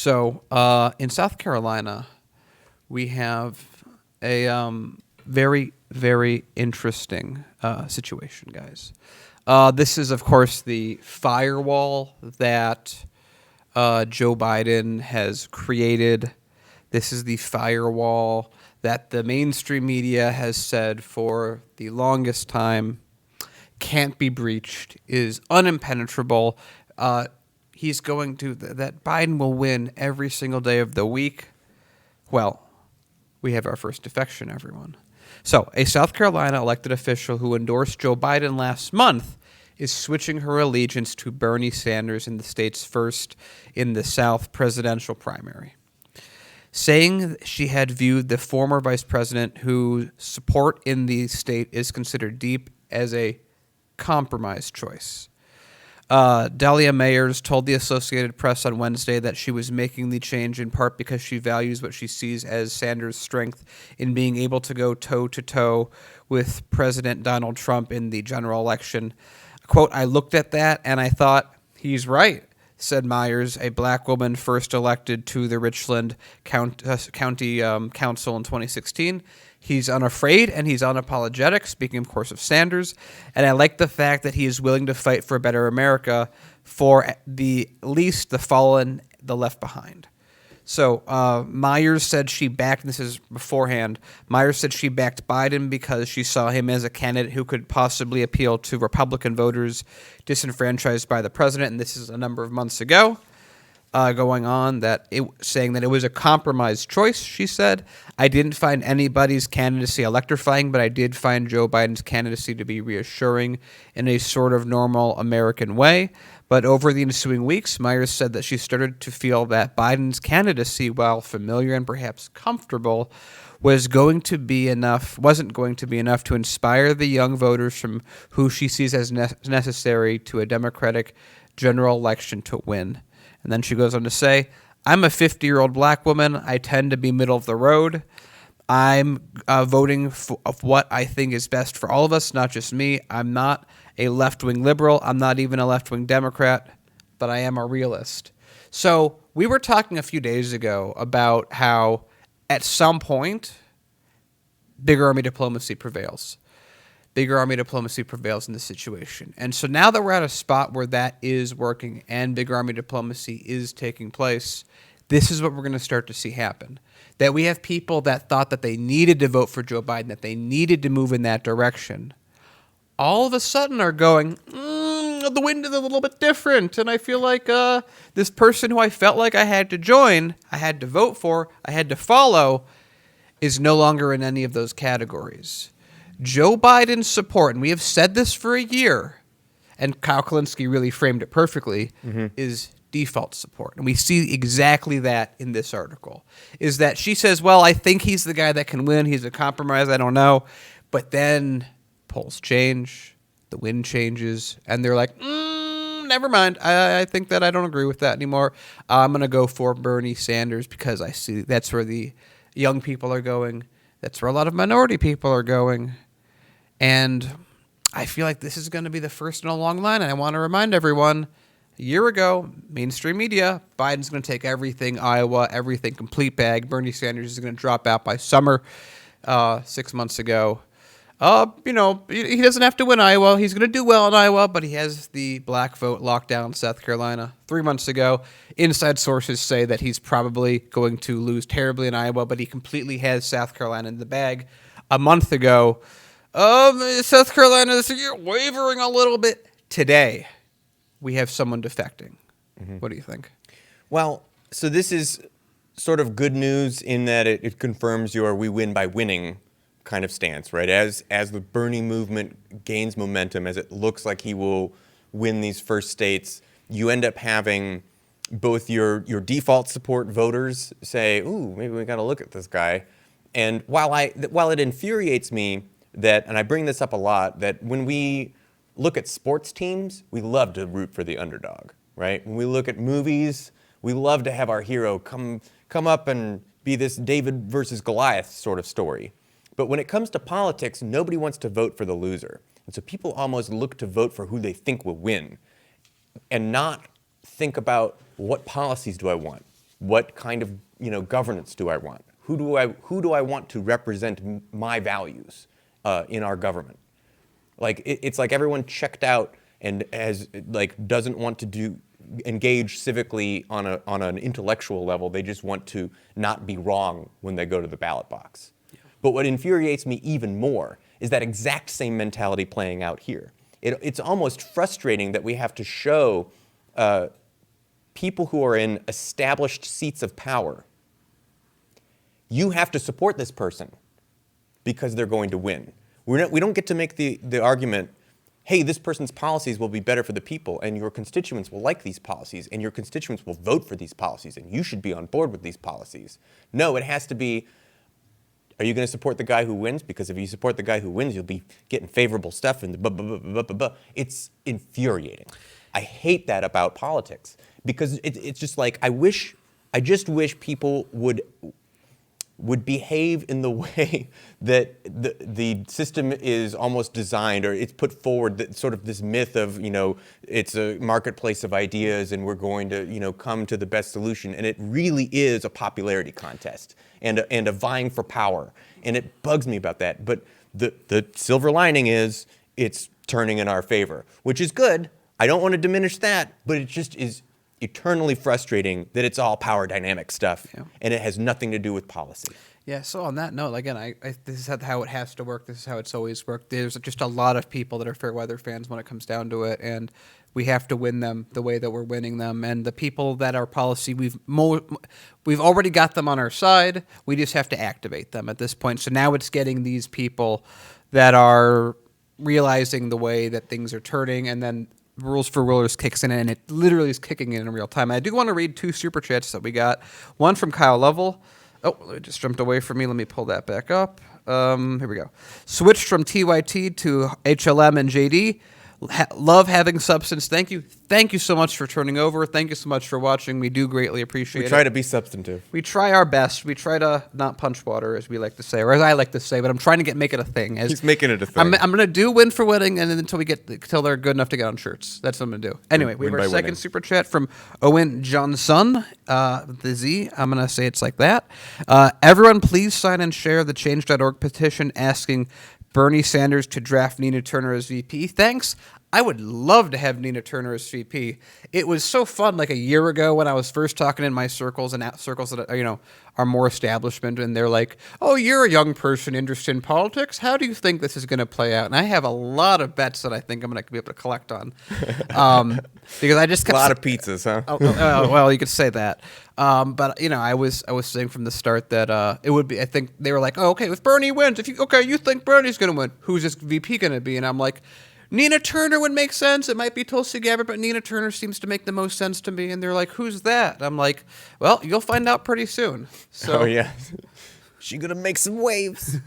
So, in South Carolina, we have a very, very interesting situation, guys. This is, of course, the firewall that Joe Biden has created. This is the firewall that the mainstream media has said for the longest time can't be breached, is unimpenetrable. He's going to, that Biden will win every single day of the week. Well, we have our first defection, everyone. So, a South Carolina elected official who endorsed Joe Biden last month is switching her allegiance to Bernie Sanders in the state's first in the South presidential primary, saying she had viewed the former vice president, whose support in the state is considered deep, as a compromise choice. Dahlia Mayers told the Associated Press on Wednesday that she was making the change in part because she values what she sees as Sanders' strength in being able to go toe-to-toe with President Donald Trump in the general election. Quote, "I looked at that and I thought, he's right," said Myers, a black woman first elected to the Richland County Council in 2016. He's unafraid and he's unapologetic, speaking, of course, of Sanders. And I like the fact that he is willing to fight for a better America for the least, the fallen, the left behind. So Myers said she backed, this is beforehand, Myers said she backed Biden because she saw him as a candidate who could possibly appeal to Republican voters disenfranchised by the president. And this is a number of months ago. Going on, saying that it was a compromise choice, she said. "I didn't find anybody's candidacy electrifying, but I did find Joe Biden's candidacy to be reassuring in a sort of normal American way." But over the ensuing weeks, Myers said that she started to feel that Biden's candidacy, while familiar and perhaps comfortable, wasn't going to be enough to inspire the young voters from who she sees as necessary to a Democratic general election to win. And then she goes on to say, "I'm a 50-year-old black woman. I tend to be middle of the road. I'm voting of what I think is best for all of us, not just me. I'm not a left-wing liberal. I'm not even a left-wing Democrat, but I am a realist." So we were talking a few days ago about how at some point big army diplomacy prevails. Bigger army diplomacy prevails in this situation. And so now that we're at a spot where that is working and bigger army diplomacy is taking place, this is what we're going to start to see happen. That we have people that thought that they needed to vote for Joe Biden, that they needed to move in that direction, all of a sudden are going, the wind is a little bit different. And I feel like this person who I felt like I had to join, I had to vote for, I had to follow, is no longer in any of those categories. Joe Biden's support, and we have said this for a year, and Kyle Kalinske really framed it perfectly, is default support. And we see exactly that in this article, is that she says, well, I think he's the guy that can win. He's a compromise. I don't know. But then polls change, the wind changes, and they're like, never mind. I think that I don't agree with that anymore. I'm going to go for Bernie Sanders because I see that's where the young people are going. That's where a lot of minority people are going. And I feel like this is going to be the first in a long line. And I want to remind everyone, a year ago, mainstream media, Biden's going to take everything Iowa, everything complete bag. Bernie Sanders is going to drop out by summer 6 months ago. He doesn't have to win Iowa. He's going to do well in Iowa, but he has the black vote locked down in South Carolina 3 months ago. Inside sources say that he's probably going to lose terribly in Iowa, but he completely has South Carolina in the bag. A month ago, South Carolina is wavering a little bit. Today, we have someone defecting. What do you think? Well, so this is sort of good news in that it confirms your we win by winning kind of stance, right? As the Bernie movement gains momentum, as it looks like he will win these first states, you end up having both your default support voters say, ooh, maybe we got to look at this guy. And while it infuriates me that, and I bring this up a lot, that when we look at sports teams, we love to root for the underdog, right? When we look at movies, we love to have our hero come up and be this David versus Goliath sort of story. But when it comes to politics, nobody wants to vote for the loser. And so people almost look to vote for who they think will win and not think about what policies do I want? What kind of governance do I want? Who do I want to represent my values in our government? Like it's like everyone checked out and doesn't want to engage civically on an intellectual level. They just want to not be wrong when they go to the ballot box. Yeah. But what infuriates me even more is that exact same mentality playing out here. It's almost frustrating that we have to show people who are in established seats of power, you have to support this person because they're going to win. We don't get to make the argument, hey, this person's policies will be better for the people, and your constituents will like these policies, and your constituents will vote for these policies, and you should be on board with these policies. No, it has to be, are you going to support the guy who wins? Because if you support the guy who wins, you'll be getting favorable stuff, and blah, blah, blah, blah, blah, blah. It's infuriating. I hate that about politics, because it's just like, I just wish people would behave in the way that the system is almost designed, or it's put forward, that sort of this myth of, it's a marketplace of ideas and we're going to, come to the best solution. And it really is a popularity contest and a vying for power. And it bugs me about that. But the silver lining is it's turning in our favor, which is good. I don't want to diminish that, but it just is eternally frustrating that it's all power dynamic stuff, and it has nothing to do with policy. Yeah, so on that note, again, this is how it has to work. This is how it's always worked. There's just a lot of people that are fair weather fans when it comes down to it, and we have to win them the way that we're winning them. And the people that are policy, we've already got them on our side. We just have to activate them at this point. So now it's getting these people that are realizing the way that things are turning, and then Rules for Rulers kicks in, and it literally is kicking in real time. I do want to read 2 super chats that we got. One from Kyle Lovell. Oh, it just jumped away from me. Let me pull that back up. Here we go. Switched from TYT to HLM and JD. Love having substance. Thank you. Thank you so much for turning over. Thank you so much for watching. We do greatly appreciate it. We try to be substantive. We try our best. We try to not punch water, as we like to say, or as I like to say, but I'm trying to make it a thing. He's making it a thing. I'm going to do win for winning, and then until they're good enough to get on shirts. That's what I'm going to do. Anyway, we have our second super chat from Owen Johnson, the Z. I'm going to say it's like that. Everyone, please sign and share the Change.org petition asking Bernie Sanders to draft Nina Turner as VP. Thanks. I would love to have Nina Turner as VP. It was so fun a year ago when I was first talking in my circles and circles that are more establishment, and they're like, "Oh, you're a young person interested in politics. How do you think this is going to play out?" And I have a lot of bets that I think I'm going to be able to collect on, because I just kept a lot of pizzas, huh? Well, you could say that. But I was saying from the start that it would be. I think they were like, "Oh, okay, if Bernie wins, you think Bernie's going to win, who's this VP going to be?" And I'm like, Nina Turner would make sense. It might be Tulsi Gabbard, but Nina Turner seems to make the most sense to me. And they're like, "Who's that?" I'm like, "Well, you'll find out pretty soon." So, oh yeah, she gonna make some waves.